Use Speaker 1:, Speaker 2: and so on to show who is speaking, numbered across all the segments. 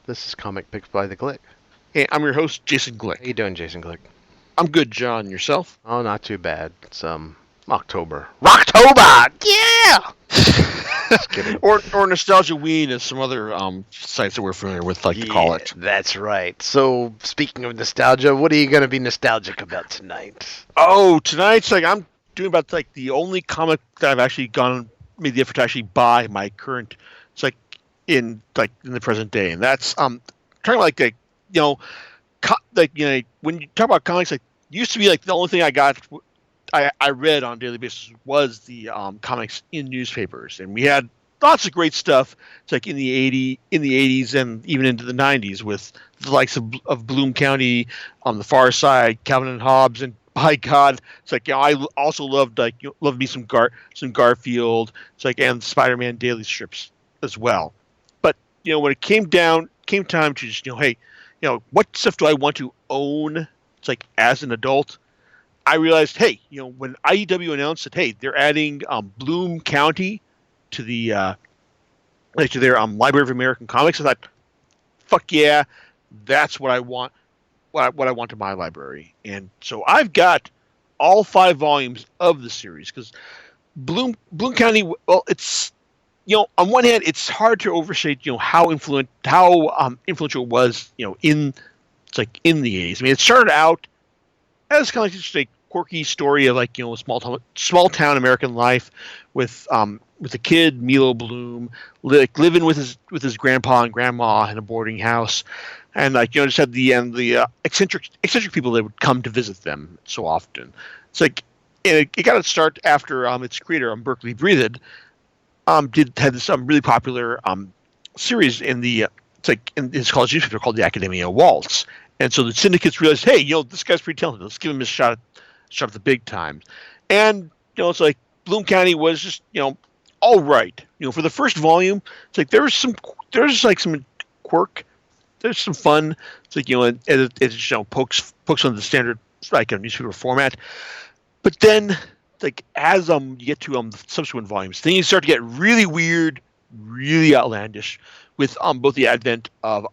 Speaker 1: This is Comic Picks by the Glick.
Speaker 2: Hey, I'm your host, Jason Glick.
Speaker 1: How you doing, Jason Glick?
Speaker 2: I'm good, John. Yourself?
Speaker 1: Oh, not too bad. It's October. Rocktober! Yeah! Just kidding.
Speaker 2: or Nostalgia Ween, as some other sites that we're familiar with like to call it.
Speaker 1: That's right. So, speaking of nostalgia, what are you going to be nostalgic about tonight?
Speaker 2: Oh, tonight's I'm doing about the only comic that I've actually made the effort to actually buy my current. It's in the present day, and that's talking about when you talk about comics, used to be the only thing I read on a daily basis was the comics in newspapers, and we had lots of great stuff. It's in the '80s and even into the '90s with the likes of Bloom County on the Far Side, Calvin and Hobbes, and by God, it's I also loved loved me some Garfield. And Spider-Man daily strips as well. But when it came time to just hey, what stuff do I want to own? It's as an adult. I realized, hey, when IDW announced that, hey, they're adding Bloom County to the to their Library of American Comics, I thought, fuck yeah, that's what I want. What I want in my library, and so I've got all 5 volumes of the series because Bloom County. Well, it's on one hand, it's hard to overstate how influential it was in in the '80s. I mean, it started out as kind of just a quirky story of small town American life with a kid, Milo Bloom, living with his grandpa and grandma in a boarding house, and just had the eccentric people that would come to visit them so often. It's and it got its start after its creator, Berkeley Breathed, had this really popular series in the in his college newspaper called the Academia Waltz. And so the syndicates realized, hey, this guy's pretty talented. Let's give him a shot at the big times. And it's Bloom County was just all right. For the first volume, it's there's some quirk, there's some fun. It's it just pokes on the standard a newspaper format. But then as you get to the subsequent volumes, things start to get really weird, really outlandish, with both the advent of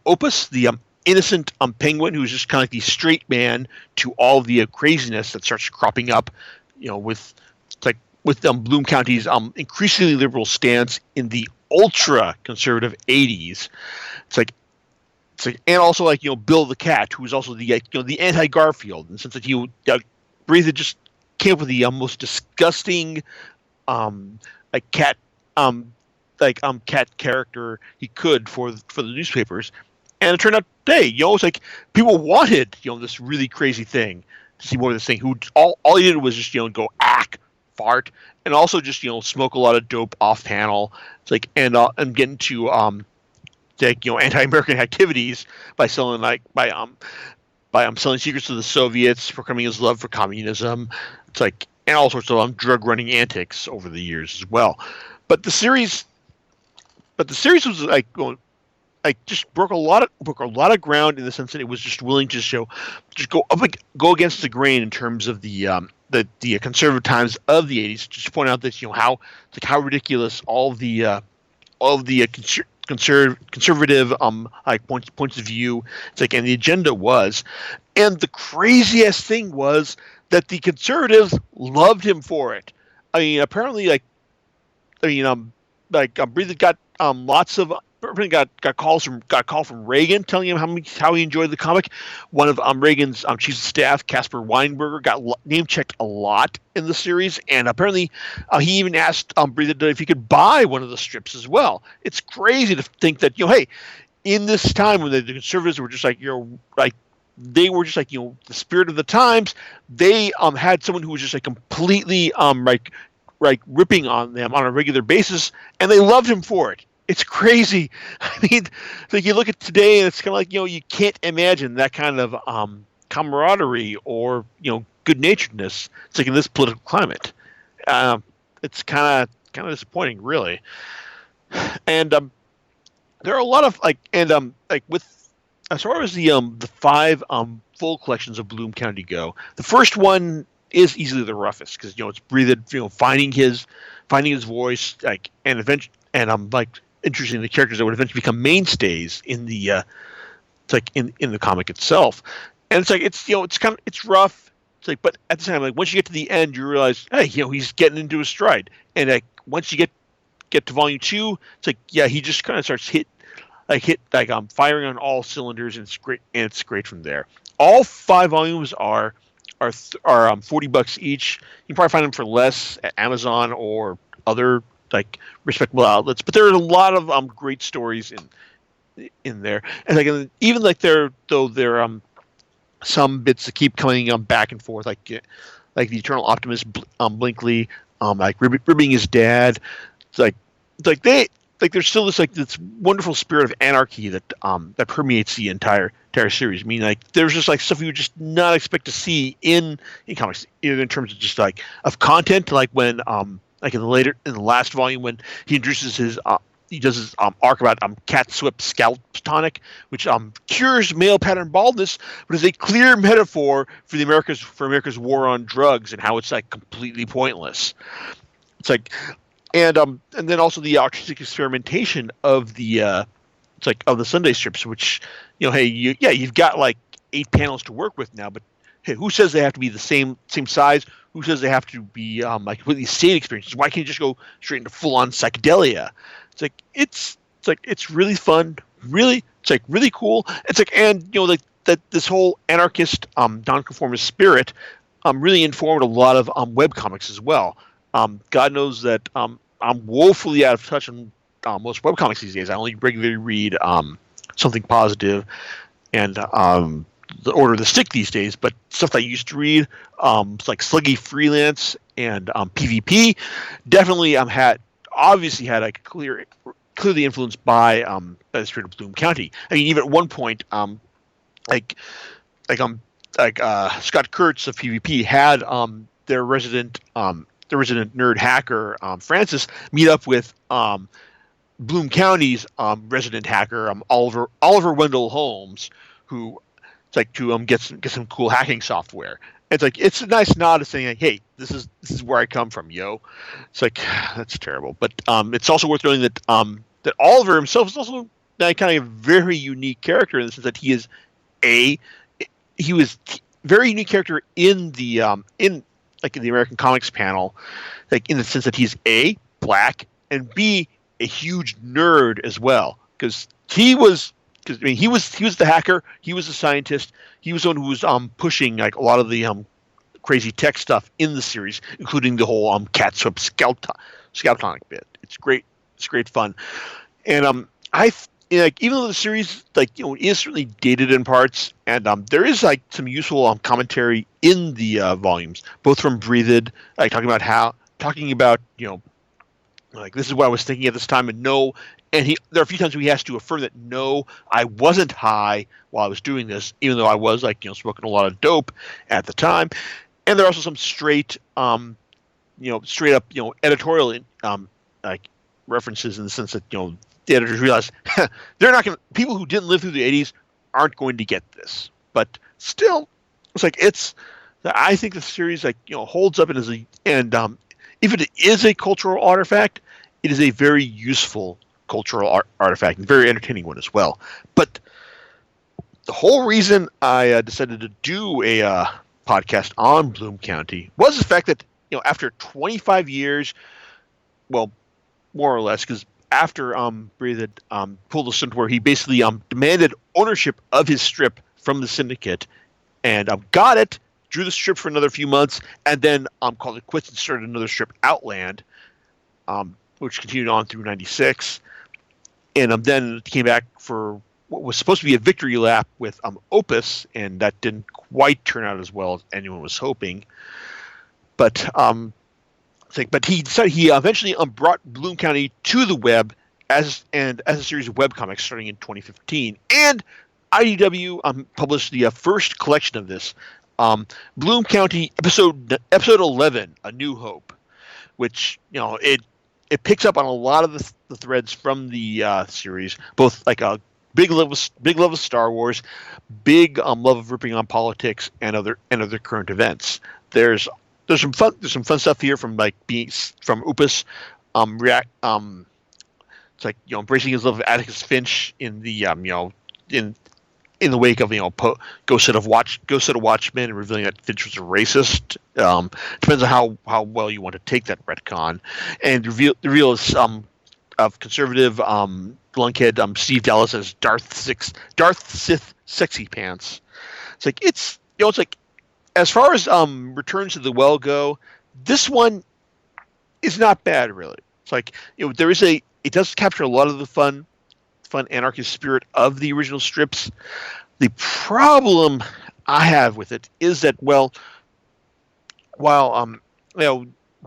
Speaker 2: Opus, the innocent penguin who's just kind of the straight man to all the craziness that starts cropping up, with Bloom County's increasingly liberal stance in the ultra conservative '80s. And also Bill the Cat, who was also the the anti Garfield, in the sense that he Breathed just came up with the most disgusting cat cat character he could for the newspapers, and it turned out, hey, it's people wanted this really crazy thing, to see more of this thing. Who all he did was just go fart, and also just smoke a lot of dope off panel. It's and get into anti-American activities by selling selling secrets to the Soviets, proclaiming his love for communism. It's and all sorts of drug running antics over the years as well. But the series was just broke a lot of ground, in the sense that it was just willing to go against the grain in terms of the conservative times of the '80s. Just point out that how ridiculous all the conservative points of view, and the agenda was. And the craziest thing was that the conservatives loved him for it. I mean, apparently Breathed got lots of got calls from Reagan telling him how he enjoyed the comic. One of Reagan's chief of staff, Caspar Weinberger, got name checked a lot in the series, and apparently he even asked Breathed if he could buy one of the strips as well. It's crazy to think that hey, in this time when the conservatives were just they were just the spirit of the times, they had someone who was just completely ripping on them on a regular basis, and they loved him for it. It's crazy. I mean, you look at today, and it's kind of you can't imagine that kind of camaraderie or good-naturedness. It's in this political climate. It's kind of disappointing, really. And there are a lot of with as far as the 5 full collections of Bloom County go, the first one is easily the roughest, because it's Breathed finding his voice, and eventually, and introducing the characters that would eventually become mainstays in the it's like in the comic itself. And it's like it's rough. It's like, but at the same time, like once you get to the end, you realize, hey, he's getting into his stride. And like once you get to volume 2, it's like, yeah, he just kind of starts firing on all cylinders, and it's great from there. All 5 volumes are $40 each. You can probably find them for less at Amazon or other like respectable outlets. But there are a lot of great stories in there, and like even like there are some bits that keep coming back and forth, like the Eternal Optimist Blinkley, like ribbing his dad. It's like they like there's still this wonderful spirit of anarchy that permeates the entire series. I mean, like there's just like stuff you would just not expect to see in comics, either in terms of just like of content, like when like in the last volume when he introduces his he does his arc about cat swept scalp tonic, which cures male pattern baldness, but is a clear metaphor for America's war on drugs and how it's like completely pointless. It's like, and then also the artistic experimentation of the of the Sunday strips, which hey, you've got like 8 panels to work with now, but hey, who says they have to be the same size? Who says they have to be like completely sane experiences? Why can't you just go straight into full on psychedelia? It's really fun, really really cool. It's like, and that this whole anarchist nonconformist spirit really informed a lot of web comics as well. God knows that I'm woefully out of touch on most web comics these days. I only regularly read Something Positive and the Order of the Stick these days, but stuff that I used to read, like Sluggy Freelance and PvP, definitely obviously had like clearly influenced by the spirit of Bloom County. I mean, even at one point, Scott Kurtz of PvP had their resident nerd hacker Francis meet up with Bloom County's resident hacker Oliver Wendell Holmes, who to get some cool hacking software. It's a nice nod to saying, like, hey, this is where I come from, yo. It's like, that's terrible, but it's also worth noting that that Oliver himself is also kind of a very unique character in the sense that he was very unique character in the in the American Comics panel, like in the sense that he's A, black, and B, a huge nerd as well, because he was the hacker, he was the scientist, he was the one who was pushing like a lot of the crazy tech stuff in the series, including the whole cat swept scalp tonic bit. It's great fun, and even though the series is certainly dated in parts, and there is like some useful commentary in the volumes, both from Breathed, like talking about like, this is what I was thinking at this time, and no. And there are a few times where he has to affirm that, no, I wasn't high while I was doing this, even though I was smoking a lot of dope at the time. And there are also some straight up editorial references, in the sense that the editors realize they're not going to, people who didn't live through the 80s aren't going to get this. But still, I think the series holds up, and if it is a cultural artifact, it is a very useful cultural artifact, and very entertaining one as well. But the whole reason I decided to do a podcast on Bloom County was the fact that after 25 years, well, more or less, because after Breathed pulled a stunt where he basically demanded ownership of his strip from the syndicate, and got it, drew the strip for another few months, and then called it quits and started another strip, Outland, which continued on through 96. And then came back for what was supposed to be a victory lap with Opus, and that didn't quite turn out as well as anyone was hoping. But he decided he eventually brought Bloom County to the web as a series of webcomics starting in 2015. And IDW published the first collection of this, Bloom County episode 11, A New Hope, which it picks up on a lot of the threads from the series, both like a big love of Star Wars, big love of ripping on politics and other current events. There's some fun stuff here from from Opus, It's like embracing his love of Atticus Finch in the in the wake of Ghost of Watchmen and revealing that Finch was a racist. Depends on how well you want to take that retcon, and reveal is of conservative lunkhead Steve Dallas as Darth Sith Sexy Pants. It's like as far as Returns to the Well go, this one is not bad really. It's like it does capture a lot of the fun anarchist spirit of the original strips. The problem I have with it is that while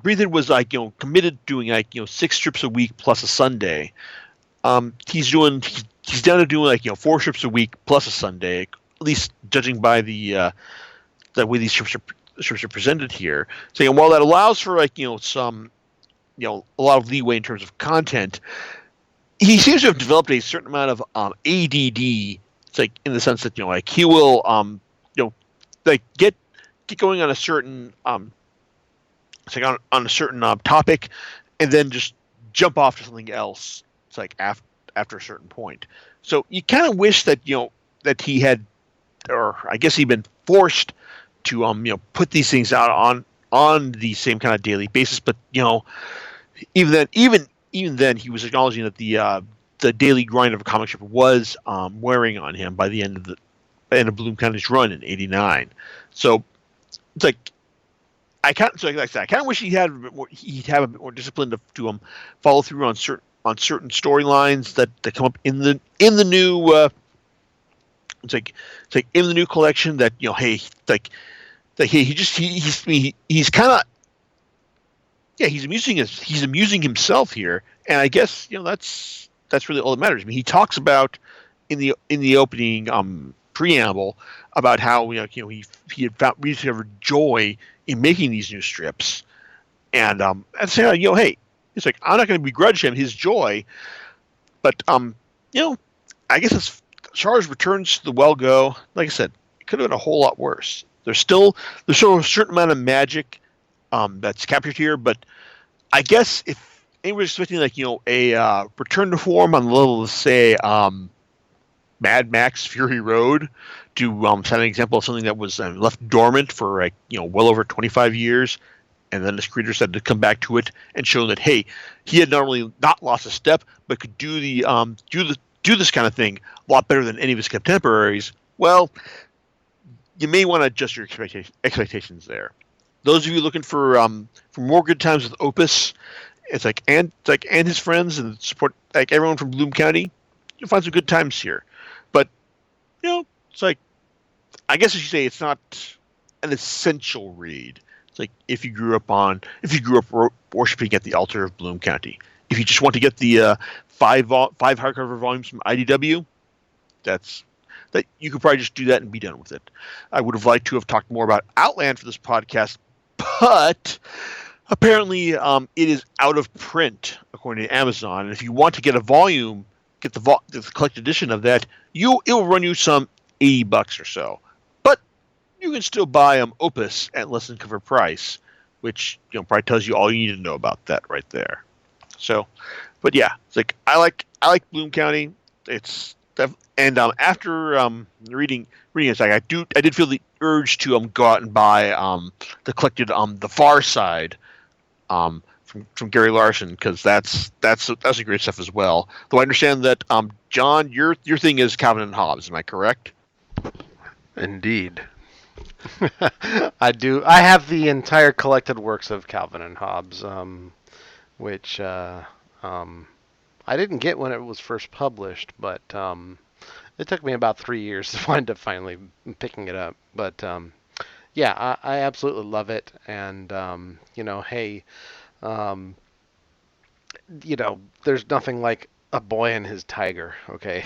Speaker 2: Breathed was committed doing 6 strips a week plus a Sunday, he's down to doing 4 strips a week plus a Sunday, at least judging by the way these strips are presented here. So while that allows for some a lot of leeway in terms of content, he seems to have developed a certain amount of ADD. It's like in the sense that he will get going on a certain it's like on a certain topic, and then just jump off to something else. It's like after a certain point. So you kind of wish that that he had, or I guess he'd been forced to put these things out on the same kind of daily basis. But even then he was acknowledging that the daily grind of a comic strip was wearing on him by the end of Bloom County's run in '89. So it's like I kind of wish he'd have a bit more discipline to follow through on certain storylines that come up in the new it's like in the new collection that he's kind of he's amusing himself here, and I guess that's really all that matters. I mean, he talks about in the opening preamble about how he had rediscovered joy in making these new strips, and say hey, it's like I'm not going to begrudge him his joy, but I guess as far as Returns to the Well go, like I said, it could have been a whole lot worse. There's still a certain amount of magic that's captured here, but I guess if anyone's expecting a return to form on the level of say Mad Max Fury Road, to set an example of something that was left dormant for well over 25 years, and then his creators had to come back to it and show that hey, he had not only not lost a step, but could do this kind of thing a lot better than any of his contemporaries. Well, you may want to adjust your expectations there. Those of you looking for more good times with Opus, and his friends and support everyone from Bloom County, you'll find some good times here. But it's like I guess I should say it's not an essential read. It's like if you grew up worshiping at the altar of Bloom County. If you just want to get the five hardcover volumes from IDW, that you could probably just do that and be done with it. I would have liked to have talked more about Outland for this podcast, but apparently it is out of print according to Amazon. And if you want to get a volume, get the collected edition of that, it will run you some $80 or so. But you can still buy Opus at less than cover price, which probably tells you all you need to know about that right there. So, but yeah, it's like I like Bloom County. And after reading it, I did feel the urge to go out and buy the collected The Far Side from Gary Larson, because that's a great stuff as well. Though I understand that John, your thing is Calvin and Hobbes. Am I correct?
Speaker 1: Indeed. I do. I have the entire collected works of Calvin and Hobbes, which I didn't get when it was first published, but it took me about 3 years to wind up finally picking it up. But yeah, I absolutely love it. And hey, there's nothing like a boy and his tiger, okay?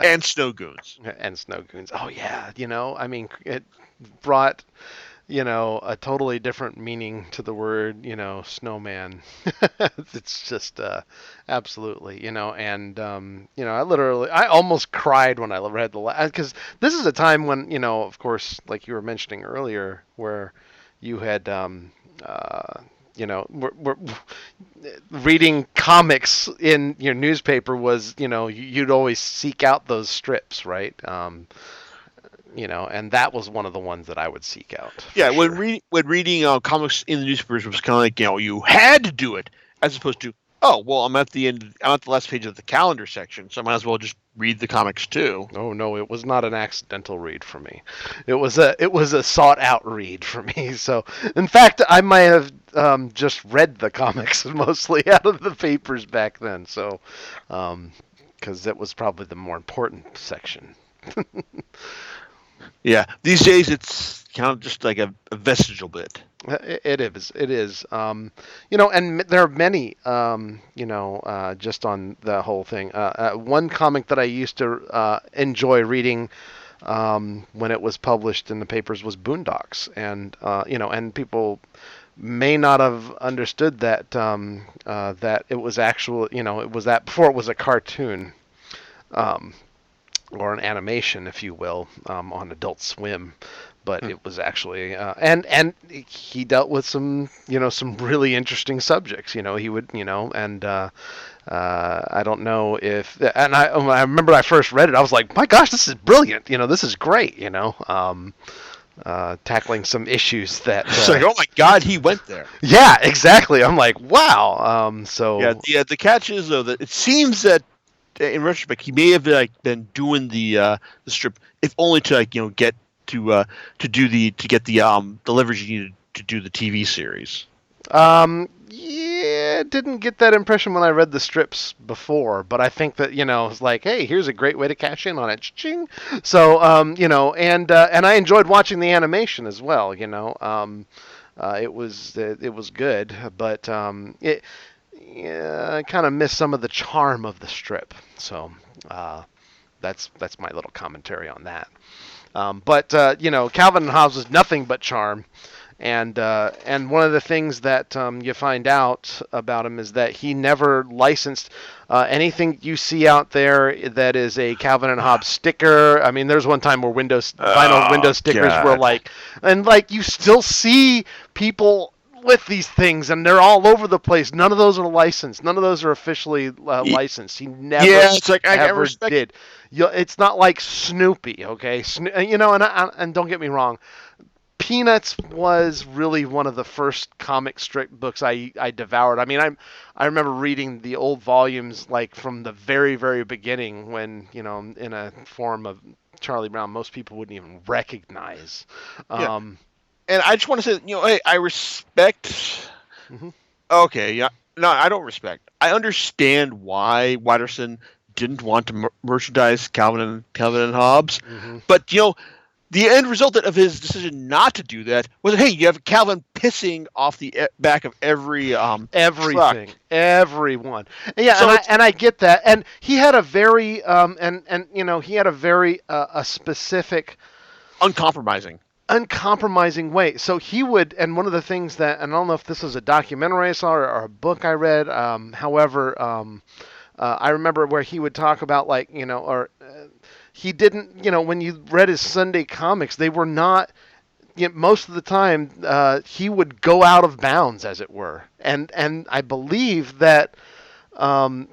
Speaker 2: And Snow Goons.
Speaker 1: And Snow Goons. Oh yeah, I mean, it brought a totally different meaning to the word, snowman. It's just absolutely, and I almost cried when I read because this is a time when, of course, like you were mentioning earlier, where you had we're reading comics in your newspaper was, you'd always seek out those strips, right? And that was one of the ones that I would seek out for
Speaker 2: Yeah,
Speaker 1: sure.
Speaker 2: when reading comics in the newspapers was kind of like you had to do it, as opposed to I'm at the end, I'm at the last page of the calendar section, so I might as well just read the comics too.
Speaker 1: Oh no, it was not an accidental read for me. It was a sought out read for me. So, in fact, I might have just read the comics mostly out of the papers back then. So, because that was probably the more important section.
Speaker 2: Yeah, these days it's kind of just like a vestigial bit.
Speaker 1: It is. It is. And there are many. Just on the whole thing. One comic that I used to enjoy reading when it was published in the papers was Boondocks, and people may not have understood that that it was actual. It was that before it was a cartoon. Or an animation, if you will, on Adult Swim, but it was actually and he dealt with some really interesting subjects. He would and I don't know if and I remember I first read it, I was like, my gosh, this is brilliant. This is great. Tackling some issues that
Speaker 2: It's like, oh my God, he went there.
Speaker 1: yeah, exactly. I'm like, wow.
Speaker 2: The catch is though that it seems that in retrospect, he may have been doing the strip, if only to get to get the leverage he needed to do the TV series.
Speaker 1: Yeah, didn't get that impression when I read the strips before, but I think that it's like, hey, here's a great way to cash in on it. Ching. So, and I enjoyed watching the animation as well. It was good, but I kind of missed some of the charm of the strip. So, that's my little commentary on that. But Calvin and Hobbes was nothing but charm, and one of the things that you find out about him is that he never licensed anything you see out there that is a Calvin and Hobbes sticker. I mean, there's one time where vinyl window stickers were like you still see people with these things, and they're all over the place. None of those are licensed. None of those are officially licensed. He never,
Speaker 2: it's like I
Speaker 1: ever
Speaker 2: respect.
Speaker 1: did. It's not like Snoopy, okay? And don't get me wrong, Peanuts was really one of the first comic strip books I devoured. I mean, I remember reading the old volumes like from the very, very beginning when, in a form of Charlie Brown most people wouldn't even recognize.
Speaker 2: Yeah. And I just want to say, hey, I respect.
Speaker 1: Mm-hmm.
Speaker 2: Okay, yeah. No, I don't respect. I understand why Watterson didn't want to merchandise Calvin and Hobbes,
Speaker 1: Mm-hmm.
Speaker 2: but the end result of his decision not to do that was, hey, you have Calvin pissing off the back of every
Speaker 1: everything,
Speaker 2: truck.
Speaker 1: everyone. Yeah,
Speaker 2: So
Speaker 1: and I get that. And he had a very he had a very a specific uncompromising way. So he would, and one of the things that, and I don't know if this was a documentary I saw or a book I read, I remember where he would talk about he didn't, when you read his Sunday comics, they were not, most of the time he would go out of bounds, as it were. And I believe that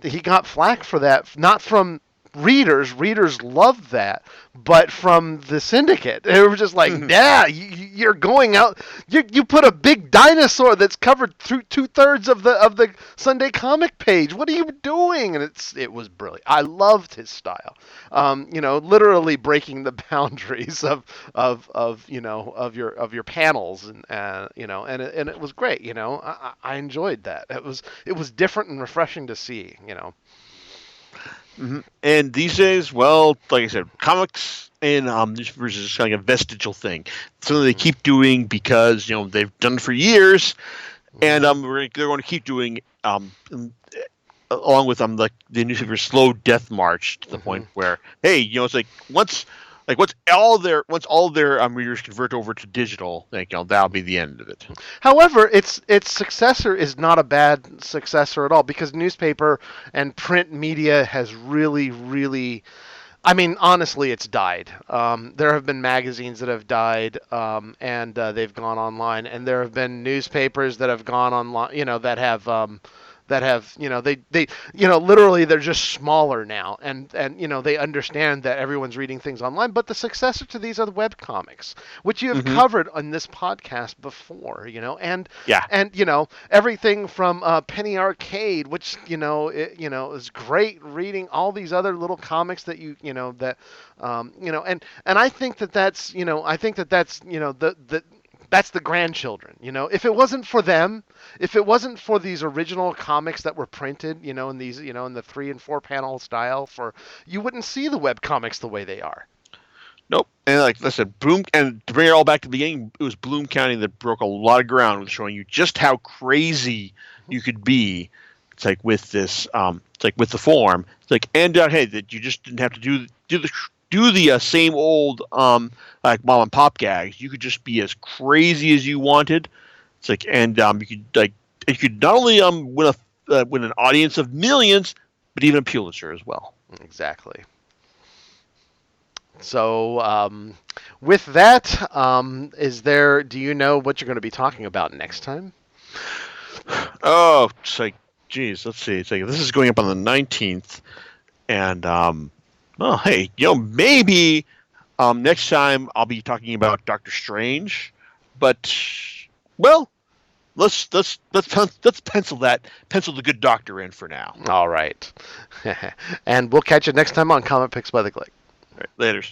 Speaker 1: he got flack for that, not from readers. Readers loved that, but from the syndicate, they were just like, "Yeah, you're going out. You put a big dinosaur that's covered through 2/3 of the Sunday comic page. What are you doing?" And it was brilliant. I loved his style. Literally breaking the boundaries of your panels, and and it was great. I enjoyed that. It was different and refreshing to see.
Speaker 2: Mm-hmm. And these days, well, like I said, comics and newspapers is just kind of a vestigial thing. It's something they keep doing because they've done it for years, and they're going to keep doing along with the newspaper's slow death march to the point where, hey, it's like once all their readers convert over to digital, that'll be the end of it.
Speaker 1: However, its successor is not a bad successor at all, because newspaper and print media has really, really I mean, honestly, it's died. There have been magazines that have died, and they've gone online, and there have been newspapers that have gone online. That have, literally they're just smaller now, and they understand that everyone's reading things online. But the successor to these are the web comics, which you have
Speaker 2: Mm-hmm.
Speaker 1: covered on this podcast before, and
Speaker 2: Yeah.
Speaker 1: everything from Penny Arcade, which is great reading all these other little comics that and I think that's that's the grandchildren. If it wasn't for them, if it wasn't for these original comics that were printed, in these, in the 3 and 4 panel style, you wouldn't see the web comics the way they are.
Speaker 2: Nope. And like I said, Bloom, and to bring it all back to the beginning, it was Bloom County that broke a lot of ground with showing you just how crazy you could be. It's like with this, it's like with the form. It's like, and hey, that you just didn't have to do the same old like mom and pop gags. You could just be as crazy as you wanted. It's like, and you could not only win an audience of millions, but even a Pulitzer as well.
Speaker 1: Exactly. So, with that, do you know what you're going to be talking about next time?
Speaker 2: Oh, it's like, geez, let's see. It's like this is going up on the 19th, and oh, hey, maybe next time I'll be talking about Doctor Strange, but well, let's pencil the Good Doctor in for now.
Speaker 1: All right. And we'll catch you next time on Comic Picks by the Click.
Speaker 2: All right, later.